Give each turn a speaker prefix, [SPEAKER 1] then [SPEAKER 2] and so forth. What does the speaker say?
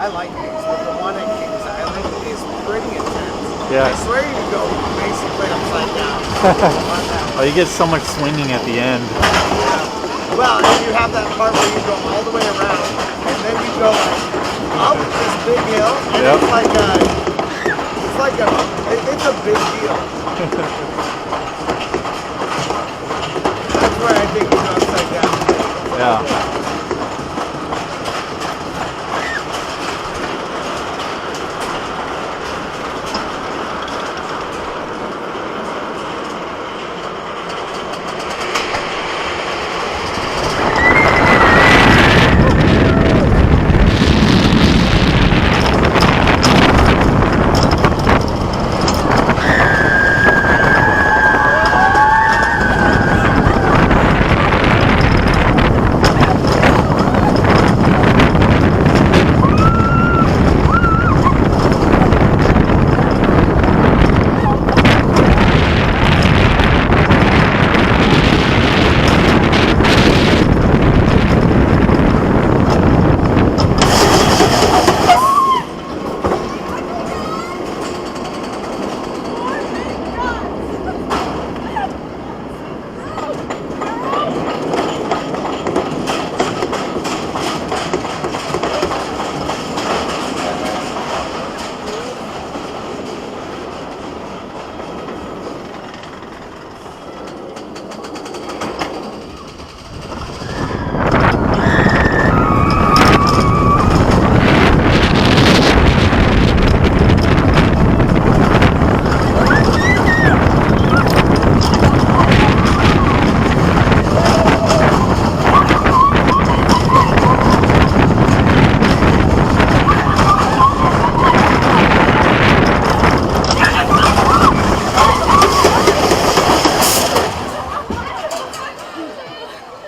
[SPEAKER 1] I like these, but the one at Kings Island is pretty intense.
[SPEAKER 2] Yeah.
[SPEAKER 1] I swear you go basically upside down on that.
[SPEAKER 2] Oh, you get so much swinging at the end.
[SPEAKER 1] Yeah. Well, and you have that part where you go all the way around, and then you go like up this big hill, and
[SPEAKER 2] Yep.
[SPEAKER 1] it's a big deal. That's where I think you go upside down.
[SPEAKER 2] Yeah.